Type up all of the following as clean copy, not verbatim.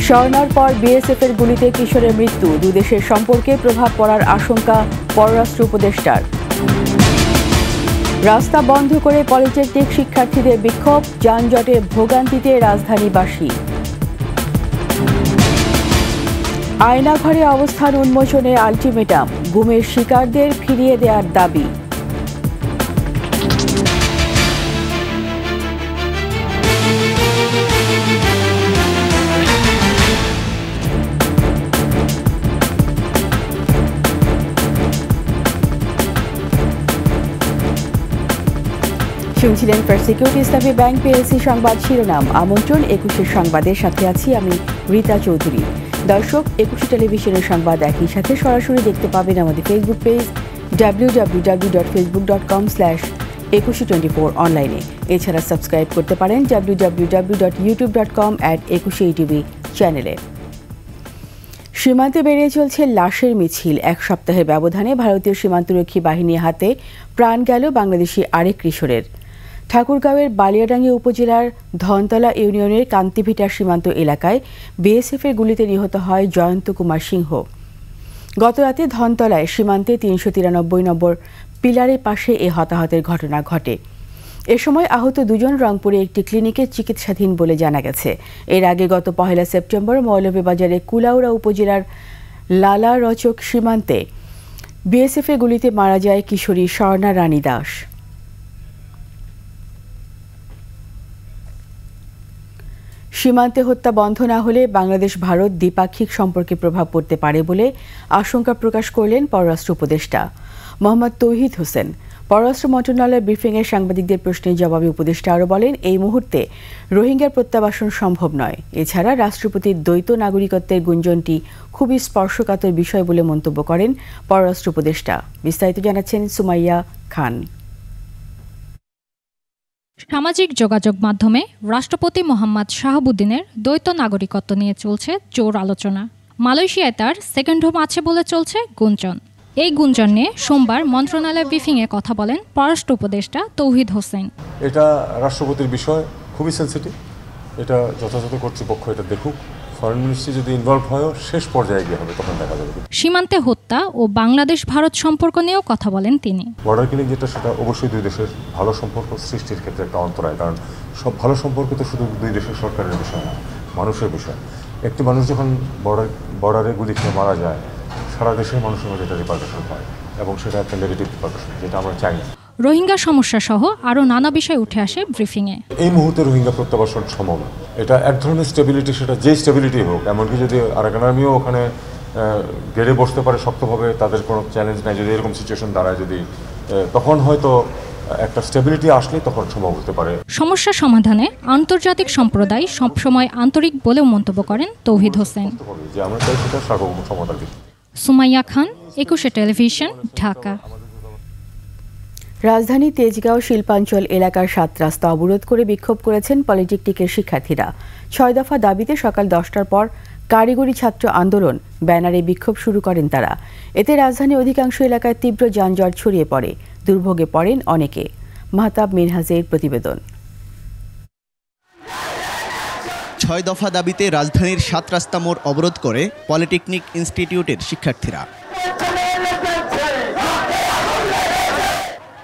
স্বর্ণার পর বিএসএফের গুলিতে কিশোরের মৃত্যু, দুই দেশের সম্পর্কে প্রভাব পড়ার আশঙ্কা পররাষ্ট্র উপদেষ্টার। রাস্তা বন্ধ করে পলিটেকনিক শিক্ষার্থীদের বিক্ষোভ, যানজটে ভোগান্তিতে রাজধানীবাসী। আয়নাঘরে অবস্থান উন্মোচনে আলটিমেটাম, গুমের শিকারদের ফিরিয়ে দেওয়ার দাবি। শুনছিলেন ফার্স্ট সিকিউরিটি ইসলামী ব্যাংক পিএলসি সংবাদ শিরোনাম। আমন্ত্রণ 21 সংবাদের সাথে আছি আমি রীতা চৌধুরী। দর্শক, 21 টেলিভিশনের সংবাদ একই সাথে সরাসরি দেখতে পাবেন আমাদের ফেসবুক পেজ www.facebook.com/2124 অনলাইনে। এছাড়া সাবস্ক্রাইব করতে পারেন www.youtube.com/21atv চ্যানেলে। সীমান্তে বেড়ে চলছে লাশের মিছিল। এক সপ্তাহের ব্যবধানে ভারতীয় সীমান্তরক্ষী বাহিনীর হাতে প্রাণ গেল বাংলাদেশি আরেক কিশোরের। ঠাকুরগাঁওয়ের বালিয়াডাঙ্গি উপজেলার ধনতলা ইউনিয়নের কান্তিভিটা সীমান্ত এলাকায় বিএসএফের গুলিতে নিহত হয় জয়ন্ত কুমার সিংহ। গতরাতে ধনতলায় সীমান্তে ৩৯৩ নম্বর পিলারের পাশে এ হতাহতের ঘটনা ঘটে। এ সময় আহত দুজন রংপুরে একটি ক্লিনিকে চিকিৎসাধীন বলে জানা গেছে। এর আগে গত ১ সেপ্টেম্বর মৌলভীবাজারের কুলাউড়া উপজেলার লালা রচক সীমান্তে বিএসএফের গুলিতে মারা যায় কিশোরী স্বর্ণা রানী দাস। সীমান্তে হত্যা বন্ধ না হলে বাংলাদেশ ভারত দ্বিপাক্ষিক সম্পর্কে প্রভাব পড়তে পারে বলে আশঙ্কা প্রকাশ করলেন পররাষ্ট্র উপদেষ্টা মোহাম্মদ তৌহিদ হোসেন। পররাষ্ট্র মন্ত্রণালয়ের ব্রিফিংয়ে সাংবাদিকদের প্রশ্নের জবাবে উপদেষ্টা আরও বলেন, এই মুহূর্তে রোহিঙ্গার প্রত্যাবাসন সম্ভব নয়। এছাড়া রাষ্ট্রপতির দ্বৈত নাগরিকত্বের গুঞ্জনটি খুবই স্পর্শকাতর বিষয় বলে মন্তব্য করেন পররাষ্ট্র উপদেষ্টা। বিস্তারিত জানাচ্ছেন সুমাইয়া খান। সামাজিক যোগাযোগ মাধ্যমে রাষ্ট্রপতি মোহাম্মদ শাহাবুদ্দিনের দ্বৈত নাগরিকত্ব নিয়ে চলছে জোর আলোচনা। মালয়েশিয়ায় তার সেকেন্ড হোম আছে বলে চলছে গুঞ্জন। এই গুঞ্জন নিয়ে সোমবার মন্ত্রণালয়ের ব্রিফিংয়ে কথা বলেন পররাষ্ট্র উপদেষ্টা তৌহিদ হোসেন। এটা রাষ্ট্রপতির বিষয়, খুবই সেন্সিটিভ। এটা যথাযথ কর্তৃপক্ষ এটা দেখুক। ফরেন মিনিস্ট্রি যদি ইনভলভ হয় শেষ পর্যায়ে গিয়ে হবে, তখন দেখা যাবে। সীমান্তে হত্যা ও বাংলাদেশ ভারত সম্পর্ক নিয়েও কথা বলেন তিনি। বর্ডার কিলিং যেটা, সেটা অবশ্যই দুই দেশের ভালো সম্পর্ক সৃষ্টির ক্ষেত্রে একটা অন্তরায়। কারণ সব ভালো সম্পর্ক তো শুধু দুই দেশের সরকারের বিষয় না, মানুষের বিষয়। একটি মানুষ যখন বর্ডারে গুলি খেয়ে মারা যায়, সারা দেশের মানুষের মধ্যে এটা রিপারকাশন হয় এবং সেটা একটা নেগেটিভ রিপারকাশন, যেটা আমরা চাই না। রোহিঙ্গা সমস্যা সহ আরও নানা বিষয় উঠে আসে ব্রিফিংয়ে। এই মুহূর্তে রোহিঙ্গা প্রত্যাবাসন সম্ভব না। এটা এক ধরনের স্টেবিলিটি, সেটা যে স্টেবিলিটি হোক, এমনকি যদি আরাকান আর্মিও ওখানে গেড়ে বসতে পারে শক্তভাবে, তাদের কোনো চ্যালেঞ্জ নাই, যদি এরকম সিচুয়েশন দাঁড়ায়, যদি তখন হয়তো একটা স্টেবিলিটি আসলে তখন সম্ভব হতে পারে। সমস্যা সমাধানে আন্তর্জাতিক সম্প্রদায় সবসময় আন্তরিক বলেও মন্তব্য করেন তৌহিদ হোসেন। যে আমরা চাই সেটা সার্বভৌম সমতার ভিত্তিতে। সুমাইয়া খান, 21 টেলিভিশন, ঢাকা। রাজধানী তেজগাঁও শিল্পাঞ্চল এলাকার 7 রাস্তা অবরোধ করে বিক্ষোভ করেছেন পলিটেকনিকের শিক্ষার্থীরা। 6 দফা দাবিতে সকাল 10টার পর কারিগরি ছাত্র আন্দোলন ব্যানারে বিক্ষোভ শুরু করেন তারা। এতে রাজধানীর অধিকাংশ এলাকায় তীব্র যানজট ছড়িয়ে পড়ে, দুর্ভোগে পড়েন অনেকে। মাহতাব মিনহাজের প্রতিবেদন। 6 দফা দাবিতে রাজধানীর 7 রাস্তা মোড় অবরোধ করে পলিটেকনিক ইনস্টিটিউটের শিক্ষার্থীরা।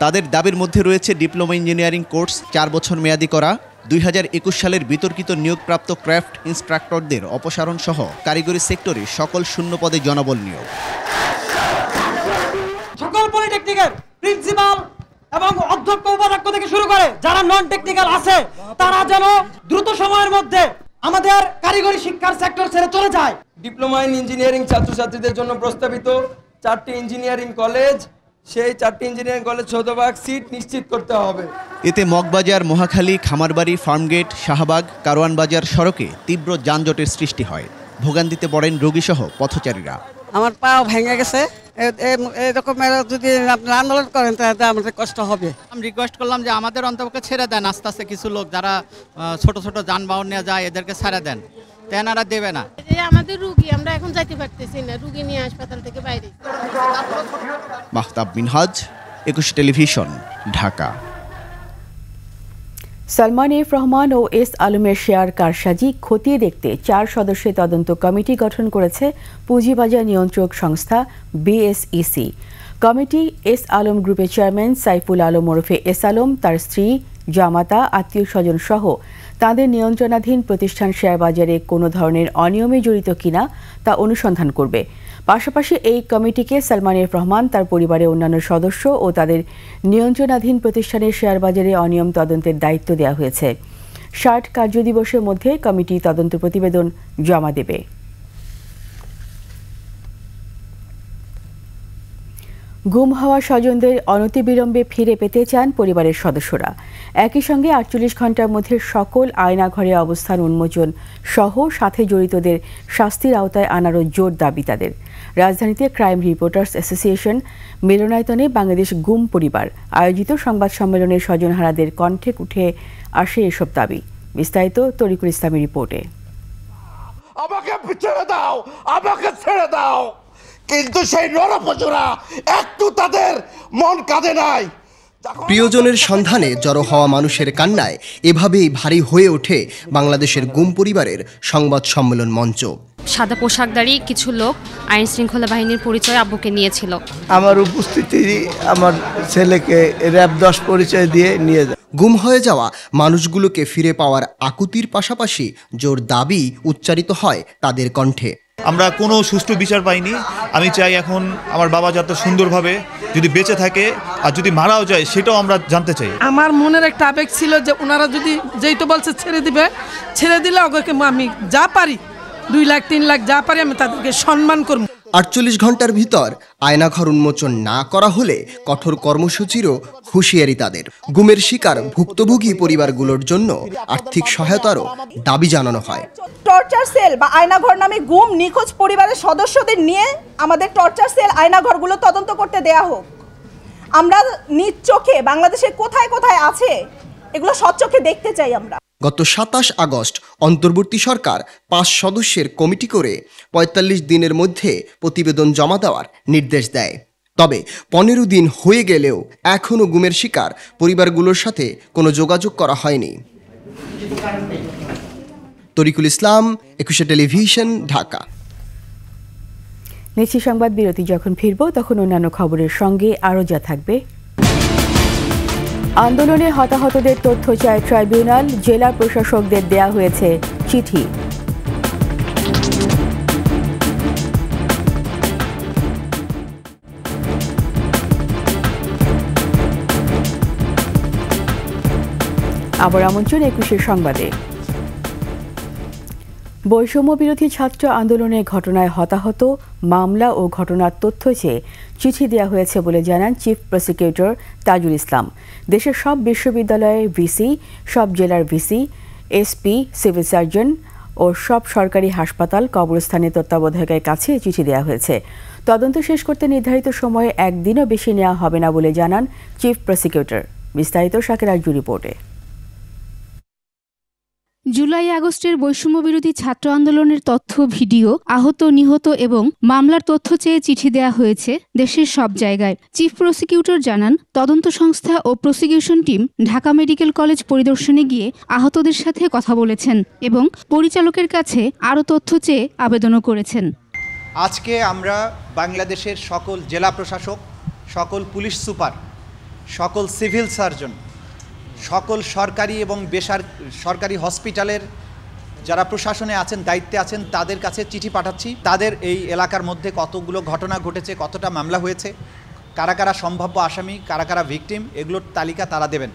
তাদের দাবির মধ্যে রয়েছে ডিপ্লোমা ইঞ্জিনিয়ারিং কোর্স 4 বছর মেয়াদী করা, 2021 সালের বিতর্কিত নিয়োগপ্রাপ্ত ক্রাফট ইন্সট্রাক্টরদের অপসারণ সহ কারিগরি সেক্টরে সকল শূন্য পদে জনবল নিয়োগ। সকল পলিটেকনিকের প্রিন্সিপাল এবং অধ্যক্ষ উপাধ্যক্ষ থেকে শুরু করে যারা নন টেকনিক্যাল আছে, তারা যেন দ্রুত সময়ের মধ্যে আমাদের কারিগরি শিক্ষার সেক্টর ছেড়ে চলে যায়। ডিপ্লোমা ইন ইঞ্জিনিয়ারিং ছাত্রছাত্রীদের জন্য প্রস্তাবিত 4টি ইঞ্জিনিয়ারিং কলেজ, সেই 4টি ইঞ্জিনিয়ারিং কলেজ শতভাগ সিট নিশ্চিত করতে হবে। এতে মগবাজার, মহাখালী, খামারবাড়ি, ফার্মগেট, শাহবাগ, কারওয়ান বাজার সড়কে তীব্র যানজটের সৃষ্টি হয়। ভোগান্তিতে পড়েন রোগীসহ পথচারীরা। আমার পা ভেঙে গেছে, এরকম যদি আপনারা আন্দোলন করেন তাহলে আমাদের কষ্ট হবে। আমি রিকোয়েস্ট করলাম যে আমাদের অন্তপক্ষে ছেড়ে দেন, আস্তে আস্তে কিছু লোক যারা ছোট ছোট যানবাহন নিয়ে যায় এদেরকে ছেড়ে দেন, তেনারা দেবে না। আমাদের রুগী, আমরা এখন যাইতে পারতেছি না, রুগী নিয়ে হাসপাতাল থেকে বাইরে। মাহতাব মিনহাজ, 21 টেলিভিশন, ঢাকা। সালমান এফ রহমান ও এস আলমের শেয়ার কারসাজি খতিয়ে দেখতে 4 সদস্যের তদন্ত কমিটি গঠন করেছে পুঁজিবাজার নিয়ন্ত্রক সংস্থা বিএসইসি। কমিটি এস আলম গ্রুপের চেয়ারম্যান সাইফুল আলম ওরফে এস আলম, তার স্ত্রী, জামাতা, আত্মীয় স্বজন সহ তাদের নিয়ন্ত্রণাধীন প্রতিষ্ঠান শেয়ার বাজারে কোনো ধরনের অনিয়মে জড়িত কিনা তা অনুসন্ধান করবে। পাশাপাশি এই কমিটিকে সালমান এফ রহমান, তার পরিবারের অন্যান্য সদস্য ও তাদের নিয়ন্ত্রণাধীন প্রতিষ্ঠানের শেয়ার বাজারে অনিয়ম তদন্তের দায়িত্ব দেওয়া হয়েছে। 60 কার্যদিবসের মধ্যে কমিটি তদন্ত প্রতিবেদন জমা দেবে। গুম হওয়া স্বজনদের অনতিবিলম্বে ফিরে পেতে চান পরিবারের সদস্যরা। একই সঙ্গে 48 ঘণ্টার মধ্যে সকল আয়নাঘরে অবস্থান উন্মোচন সহ সাথে জড়িতদের শাস্তির আওতায় আনারও জোর দাবি তাদের। রাজধানীতে ক্রাইম রিপোর্টার্স অ্যাসোসিয়েশন মিলনায়তনে বাংলাদেশ গুম পরিবার আয়োজিত সংবাদ সম্মেলনে স্বজনহারাদের কণ্ঠে উঠে আসে এসব দাবি। বিস্তারিত তরিকুল ইসলামের রিপোর্টে। আমাকে ছেড়ে দাও, আমাকে ছেড়ে দাও, কিন্তু সেই নরপশুরা একটু তাদের মন কাঁদে নাই। প্রিয়জনের সন্ধানে জড়ো হওয়া মানুষের কান্নায় এভাবেই ভারী হয়ে ওঠে বাংলাদেশের গুম পরিবারের সংবাদ সম্মেলন মঞ্চ। সাদা পোশাকধারী কিছু লোক আইন শৃঙ্খলা বাহিনীর পরিচয় আব্বুকে নিয়েছিল। আমার উপস্থিতি আমার ছেলেকে র‍্যাব 10 পরিচয় দিয়ে নিয়ে যায়। গুম হয়ে যাওয়া মানুষগুলোকে ফিরে পাওয়ার আকুতির পাশাপাশি জোর দাবি উচ্চারিত হয় তাদের কণ্ঠে। আমরা কোনো সুষ্ঠু বিচার পাইনি। আমি চাই এখন আমার বাবা যাতে সুন্দরভাবে যদি বেঁচে থাকে আর যদি মারাও যায় সেটাও আমরা জানতে চাই। আমার মনের একটা আবেগ ছিল যে ওনারা যদি যেই তো বলছে ছেড়ে দিবে, ছেড়ে দিলে ওকে আমি যা পারি 2 লাখ 3 লাখ যা পারি আমি তাদেরকে সম্মান করব। 48 ঘন্টার ভিতর আয়নাঘর উন্মোচন না করা হলে কঠোর কর্মসূচিরও হুঁশিয়ারি তাদের। গুমের শিকার ভুক্তভোগী পরিবারগুলোর জন্য আর্থিক সহায়তারও দাবি জানানো হয়। টর্চার সেল বা আয়নাঘর নামে গুম নিখোঁজ পরিবারের সদস্যদের নিয়ে আমাদের টর্চার সেল আয়নাঘরগুলো তদন্ত করতে দেয়া হোক। আমরা নিজ চোখে বাংলাদেশে কোথায় কোথায় আছে এগুলো সচক্ষে দেখতে চাই আমরা। গত 27 আগস্ট অন্তর্বর্তী সরকার 5 সদস্যের কমিটি করে 45 দিনের মধ্যে প্রতিবেদন জমা দেওয়ার নির্দেশ দেয়। তবে 15 দিন হয়ে গেলেও এখনও গুমের শিকার পরিবারগুলোর সাথে কোনো যোগাযোগ করা হয়নি। তরিকুল ইসলাম, 21 টেলিভিশন, ঢাকা। নিচ্ছি সংবাদ বিরতি। যখন ফিরব তখন অন্যান্য খবরের সঙ্গে আরও যা থাকবে। আন্দোলনে হতাহতদের তথ্য চায় ট্রাইব্যুনাল, জেলা প্রশাসকদের দেয়া হয়েছে চিঠি। আবার আমন্ত্রণ 21 সংবাদে। বৈষম্য বিরোধী ছাত্র আন্দোলনের ঘটনায় হতাহত, মামলা ও ঘটনার তথ্য চেয়ে চিঠি দেওয়া হয়েছে বলে জানান চিফ প্রসিকিউটর তাজুল ইসলাম। দেশের সব বিশ্ববিদ্যালয়ের ভিসি, সব জেলার ভিসি, এসপি, সিভিল সার্জন ও সব সরকারি হাসপাতাল, কবরস্থানের তত্ত্বাবধায়কের কাছে চিঠি দেওয়া হয়েছে। তদন্ত শেষ করতে নির্ধারিত সময়ে একদিনও বেশি নেওয়া হবে না বলে জানান চিফ প্রসিকিউটর। বিস্তারিত শাকির আরজু রিপোর্টে। জুলাই আগস্টের বৈষম্যবিরোধী ছাত্র আন্দোলনের তথ্য, ভিডিও, আহত, নিহত এবং মামলার তথ্য চেয়ে চিঠি দেওয়া হয়েছে দেশের সব জায়গায়। চিফ প্রসিকিউটর জানান, তদন্ত সংস্থা ও prosecution team Dhaka medical college পরিদর্শনে গিয়ে আহতদের সাথে কথা বলেছেন এবং পরিচালকের কাছে আরও তথ্য চেয়ে আবেদনও করেছেন। আজকে আমরা বাংলাদেশের সকল জেলা প্রশাসক, সকল পুলিশ সুপার, সকল সিভিল সার্জন, সকল সরকারি এবং বেসরকারি হসপিটালের যারা প্রশাসনে আছেন, দায়িত্বে আছেন, তাদের কাছে চিঠি পাঠাচ্ছি। তাদের এই এলাকার মধ্যে কতগুলো ঘটনা ঘটেছে, কতটা মামলা হয়েছে, কারা কারা সম্ভাব্য আসামি, কারা কারা ভিকটিম, এগুলোর তালিকা তারা দেবেন।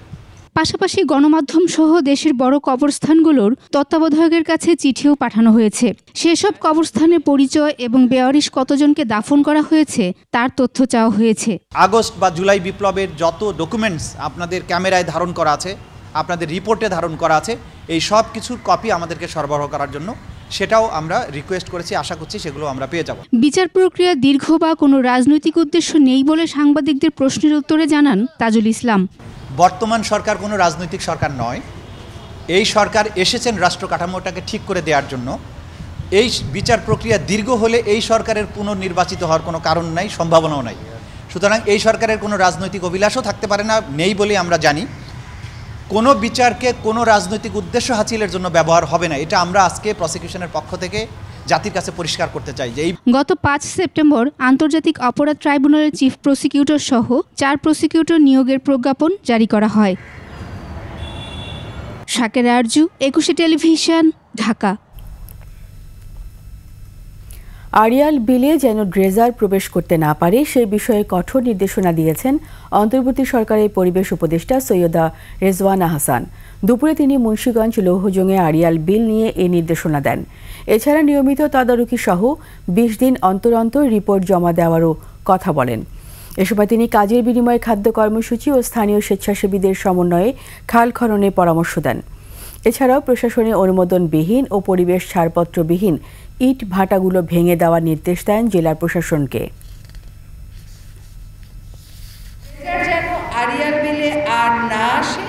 পাশাপাশি গণমাধ্যম সহ দেশের বড় কবরস্থানগুলোর তত্ত্বাবধায়কের কাছে চিঠিও পাঠানো হয়েছে। সেসব কবরস্থানের পরিচয় এবং বেওয়ারিশ কতজনকে দাফন করা হয়েছে তার তথ্য চাওয়া হয়েছে। আগস্ট বা জুলাই বিপ্লবের যত ডকুমেন্টস আপনাদের ক্যামেরায় ধারণ করা আছে, আপনাদের রিপোর্টে ধারণ করা আছে, এই সব কিছুর কপি আমাদেরকে সরবরাহ করার জন্য সেটাও আমরা রিকোয়েস্ট করেছি। আশা করছি সেগুলো আমরা পেয়ে যাব। বিচার প্রক্রিয়া দীর্ঘ বা কোনো রাজনৈতিক উদ্দেশ্য নেই বলে সাংবাদিকদের প্রশ্নের উত্তরে জানান তাজুল ইসলাম। বর্তমান সরকার কোনো রাজনৈতিক সরকার নয়। এই সরকার এসেছেন রাষ্ট্র কাঠামোটাকে ঠিক করে দেওয়ার জন্য। এই বিচার প্রক্রিয়া দীর্ঘ হলে এই সরকারের পুনর্নির্বাচিত হওয়ার কোনো কারণ নাই, সম্ভাবনাও নাই। সুতরাং এই সরকারের কোনো রাজনৈতিক অভিলাষও থাকতে পারে না, নেই বলে আমরা জানি। কোনো বিচারকে কোনো রাজনৈতিক উদ্দেশ্য হাসিলের জন্য ব্যবহার হবে না। এটা আমরা আজকে প্রসিকিউশনের পক্ষ থেকে জাতির কাছে পরিষ্কার করতে চাই যে গত ৫ সেপ্টেম্বর আন্তর্জাতিক অপরাধ ট্রাইব্যুনালের চিফ প্রসিকিউটর সহ ৪ প্রসিকিউটর নিয়োগের প্রজ্ঞাপন জারি করা হয়। শাকের আরজু, ২১ টেলিভিশন, ঢাকা। আড়িয়াল বিলে যেন ড্রেজার প্রবেশ করতে না পারে সেই বিষয়ে কঠোর নির্দেশনা দিয়েছেন অন্তর্বর্তী সরকারের পরিবেশ উপদেষ্টা সৈয়দা রেজওয়ানা হাসান। দুপুরে তিনি মুন্সিগঞ্জ লৌহজংয়ে আড়িয়াল বিল নিয়ে এই নির্দেশনা দেন। এছাড়া নিয়মিত তদারকি সহ ২০ দিন অন্তর অন্তর রিপোর্ট জমা দেওয়ারও কথা বলেন। এ সময় তিনি কাজের বিনিময়ে খাদ্য কর্মসূচি ও স্থানীয় স্বেচ্ছাসেবীদের সমন্বয়ে খাল খননের পরামর্শ দেন। এছাড়াও প্রশাসনের অনুমোদনবিহীন ও পরিবেশ ছাড়পত্রবিহীন ইট ভাটাগুলো ভেঙে দেওয়ার নির্দেশ দেন জেলা প্রশাসনকে। যেন আড়িয়াল বিলে আর না আসে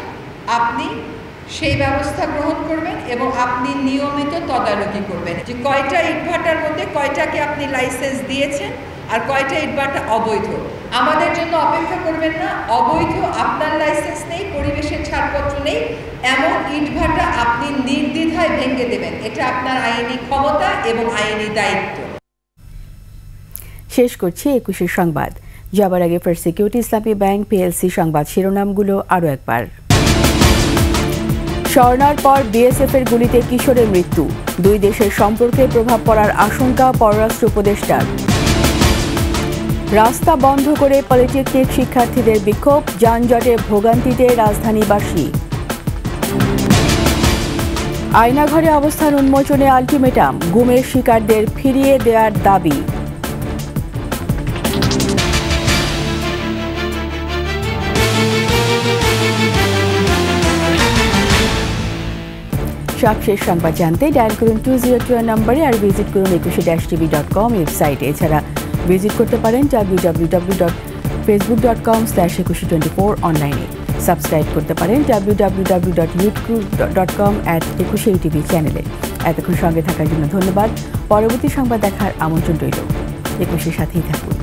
আপনি সেই ব্যবস্থা গ্রহণ করবেন এবং আপনি নিয়মিত তদারকি করবেন যে কয়টা ইটভাটার মধ্যে কয়টাকে আপনি লাইসেন্স দিয়েছেন আর কয়টা ইটভাটা অবৈধ। আমাদের জন্য অপেক্ষা করবেন না, অবৈধ আপনার লাইসেন্স নেই, পরিবেশের ছাড়পত্র নেই এমন ইটভাটা আপনি নির্দ্বিধায় ভেঙে দেবেন। এটা আপনার আইনি ক্ষমতা এবং আইনি দায়িত্ব। শেষ করছি ২১ সংবাদ। যাবার আগে ফার্স্ট সিকিউরিটি ইসলামী ব্যাংক পিএলসি সংবাদ শিরোনামগুলো আরও একবার। স্বর্ণার পর বিএসএফ এর গুলিতে কিশোরের মৃত্যু, দুই দেশের সম্পর্কে প্রভাব পড়ার আশঙ্কা পররাষ্ট্র উপদেষ্টার। রাস্তা বন্ধ করে পলিটেকনিক শিক্ষার্থীদের বিক্ষোভ, যানজটে ভোগান্তিতে রাজধানীবাসী। আয়নাঘরে অবস্থান উন্মোচনে আলটিমেটাম, গুমের শিকারদের ফিরিয়ে দেওয়ার দাবি। সবশেষ সংবাদ জানতে ডায়াল করুন 202 নম্বরে আর ভিজিট করুন 21-tv.com ওয়েবসাইটে। এছাড়া ভিজিট করতে পারেন www.facebook.com/2124 অনলাইনে। সাবস্ক্রাইব করতে পারেন www.youtube.com/21tv চ্যানেলে। এতক্ষণ সঙ্গে থাকার জন্য ধন্যবাদ। পরবর্তী সংবাদ দেখার আমন্ত্রণ রইল। 21-এর সাথেই থাকুন।